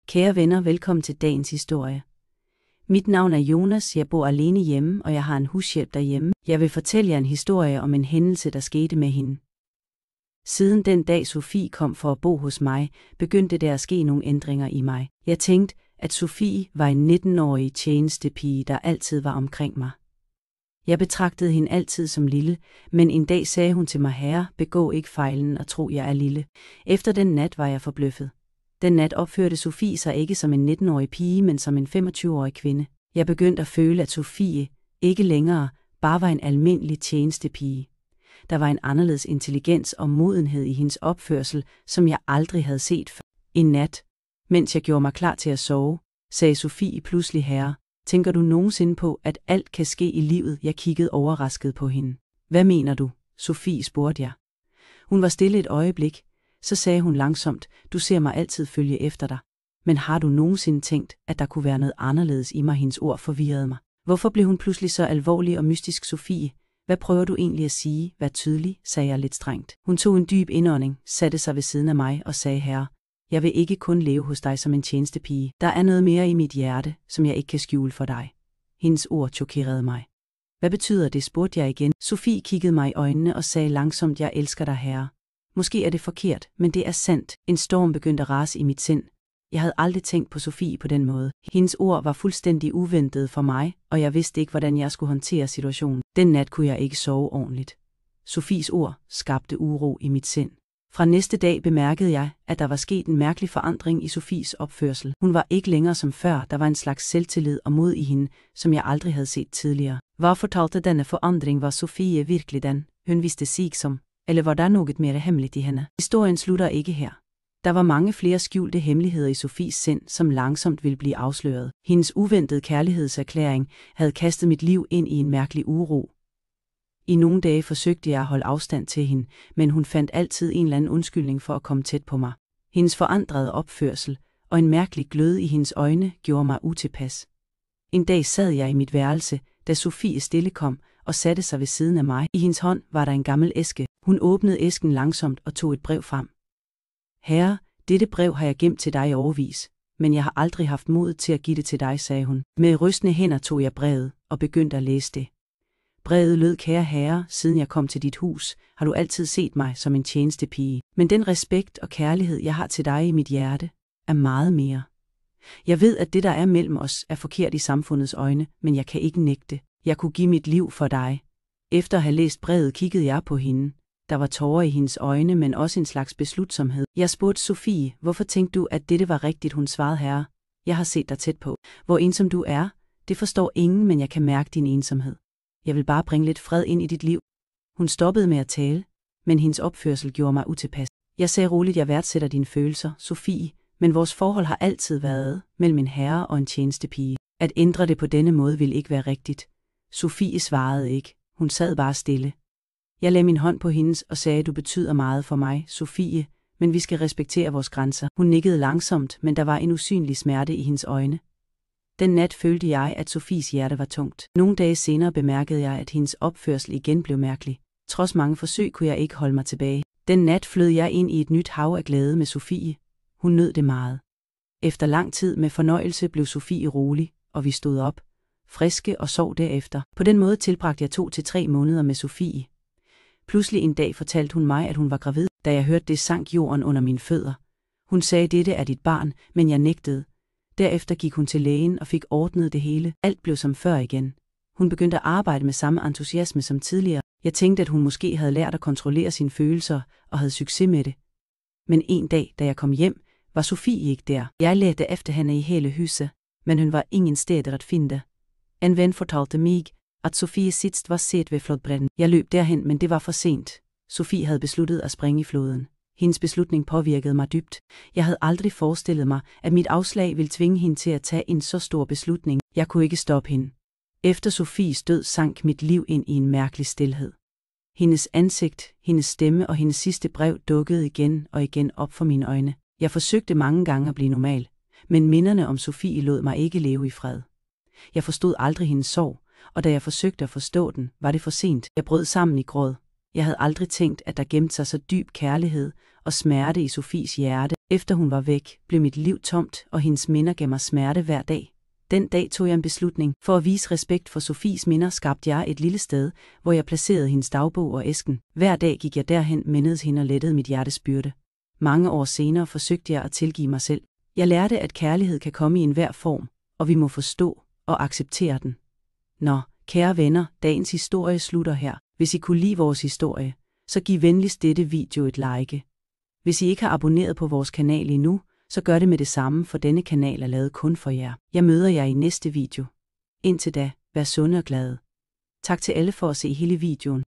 Kære venner, velkommen til dagens historie. Mit navn er Jonas, jeg bor alene hjemme, og jeg har en hushjælp derhjemme. Jeg vil fortælle jer en historie om en hændelse, der skete med hende. Siden den dag Sofie kom for at bo hos mig, begyndte der at ske nogle ændringer i mig. Jeg tænkte, at Sofie var en 19-årig tjenestepige, der altid var omkring mig. Jeg betragtede hende altid som lille, men en dag sagde hun til mig: herre, begå ikke fejlen og tro, jeg er lille. Efter den nat var jeg forbløffet. Den nat opførte Sofie sig ikke som en 19-årig pige, men som en 25-årig kvinde. Jeg begyndte at føle, at Sofie ikke længere bare var en almindelig tjenestepige. Der var en anderledes intelligens og modenhed i hendes opførsel, som jeg aldrig havde set før. En nat, mens jeg gjorde mig klar til at sove, sagde Sofie pludselig: herre, tænker du nogensinde på, at alt kan ske i livet? Jeg kiggede overrasket på hende. Hvad mener du, Sofie, spurgte jeg. Hun var stille et øjeblik. Så sagde hun langsomt: du ser mig altid følge efter dig. Men har du nogensinde tænkt, at der kunne være noget anderledes i mig? Hendes ord forvirrede mig. Hvorfor blev hun pludselig så alvorlig og mystisk? Sofie, hvad prøver du egentlig at sige? Vær tydelig, sagde jeg lidt strengt. Hun tog en dyb indånding, satte sig ved siden af mig og sagde: herre, jeg vil ikke kun leve hos dig som en tjenestepige. Der er noget mere i mit hjerte, som jeg ikke kan skjule for dig. Hendes ord chokerede mig. Hvad betyder det? spurgte jeg igen. Sofie kiggede mig i øjnene og sagde langsomt: jeg elsker dig, herre. Måske er det forkert, men det er sandt. En storm begyndte at rase i mit sind. Jeg havde aldrig tænkt på Sofie på den måde. Hendes ord var fuldstændig uventede for mig, og jeg vidste ikke, hvordan jeg skulle håndtere situationen. Den nat kunne jeg ikke sove ordentligt. Sofies ord skabte uro i mit sind. Fra næste dag bemærkede jeg, at der var sket en mærkelig forandring i Sofies opførsel. Hun var ikke længere som før. Der var en slags selvtillid og mod i hende, som jeg aldrig havde set tidligere. Hvad fortalte denne forandring? Var Sofie virkelig den, hun viste sig som? Eller var der noget mere hemmeligt i hende? Historien slutter ikke her. Der var mange flere skjulte hemmeligheder i Sofies sind, som langsomt ville blive afsløret. Hendes uventede kærlighedserklæring havde kastet mit liv ind i en mærkelig uro. I nogle dage forsøgte jeg at holde afstand til hende, men hun fandt altid en eller anden undskyldning for at komme tæt på mig. Hendes forandrede opførsel og en mærkelig glød i hendes øjne gjorde mig utilpas. En dag sad jeg i mit værelse, da Sofie stille kom og satte sig ved siden af mig. I hendes hånd var der en gammel æske. Hun åbnede æsken langsomt og tog et brev frem. Herre, dette brev har jeg gemt til dig i årevis, men jeg har aldrig haft mod til at give det til dig, sagde hun. Med rystende hænder tog jeg brevet og begyndte at læse det. Brevet lød: kære herre, siden jeg kom til dit hus, har du altid set mig som en tjenestepige. Men den respekt og kærlighed, jeg har til dig i mit hjerte, er meget mere. Jeg ved, at det, der er mellem os, er forkert i samfundets øjne, men jeg kan ikke nægte. Jeg kunne give mit liv for dig. Efter at have læst brevet kiggede jeg på hende. Der var tårer i hendes øjne, men også en slags beslutsomhed. Jeg spurgte Sofie: hvorfor tænkte du, at dette var rigtigt? Hun svarede: herre, jeg har set dig tæt på. Hvor ensom du er, det forstår ingen, men jeg kan mærke din ensomhed. Jeg vil bare bringe lidt fred ind i dit liv. Hun stoppede med at tale, men hendes opførsel gjorde mig utilpas. Jeg sagde roligt: jeg værdsætter dine følelser, Sofie, men vores forhold har altid været mellem en herre og en tjenestepige. At ændre det på denne måde ville ikke være rigtigt. Sofie svarede ikke. Hun sad bare stille. Jeg lagde min hånd på hendes og sagde: du betyder meget for mig, Sofie, men vi skal respektere vores grænser. Hun nikkede langsomt, men der var en usynlig smerte i hendes øjne. Den nat følte jeg, at Sofies hjerte var tungt. Nogle dage senere bemærkede jeg, at hendes opførsel igen blev mærkelig. Trods mange forsøg kunne jeg ikke holde mig tilbage. Den nat flød jeg ind i et nyt hav af glæde med Sofie. Hun nød det meget. Efter lang tid med fornøjelse blev Sofie rolig, og vi stod op, friske, og sov derefter. På den måde tilbragte jeg 2 til 3 måneder med Sofie. Pludselig en dag fortalte hun mig, at hun var gravid. Da jeg hørte det, sank jorden under mine fødder. Hun sagde: dette er dit barn, men jeg nægtede. Derefter gik hun til lægen og fik ordnet det hele. Alt blev som før igen. Hun begyndte at arbejde med samme entusiasme som tidligere. Jeg tænkte, at hun måske havde lært at kontrollere sine følelser og havde succes med det. Men en dag, da jeg kom hjem, var Sofie ikke der. Jeg ledte efter hende i hele huset, men hun var ingen steder at finde. En ven fortalte mig, at Sofie sidst var set ved flodbredden. Jeg løb derhen, men det var for sent. Sofie havde besluttet at springe i floden. Hendes beslutning påvirkede mig dybt. Jeg havde aldrig forestillet mig, at mit afslag ville tvinge hende til at tage en så stor beslutning. Jeg kunne ikke stoppe hende. Efter Sofies død sank mit liv ind i en mærkelig stilhed. Hendes ansigt, hendes stemme og hendes sidste brev dukkede igen og igen op for mine øjne. Jeg forsøgte mange gange at blive normal, men minderne om Sofie lod mig ikke leve i fred. Jeg forstod aldrig hendes sorg, og da jeg forsøgte at forstå den, var det for sent. Jeg brød sammen i gråd. Jeg havde aldrig tænkt, at der gemte sig så dyb kærlighed og smerte i Sofies hjerte. Efter hun var væk, blev mit liv tomt, og hendes minder gav mig smerte hver dag. Den dag tog jeg en beslutning. For at vise respekt for Sofies minder skabte jeg et lille sted, hvor jeg placerede hendes dagbog og æsken. Hver dag gik jeg derhen, mindedes hende og lettede mit hjertes byrde. Mange år senere forsøgte jeg at tilgive mig selv. Jeg lærte, at kærlighed kan komme i enhver form, og vi må forstå og acceptere den. Nå, kære venner, dagens historie slutter her. Hvis I kunne lide vores historie, så giv venligst dette video et like. Hvis I ikke har abonneret på vores kanal endnu, så gør det med det samme, for denne kanal er lavet kun for jer. Jeg møder jer i næste video. Indtil da, vær sunde og glade. Tak til alle for at se hele videoen.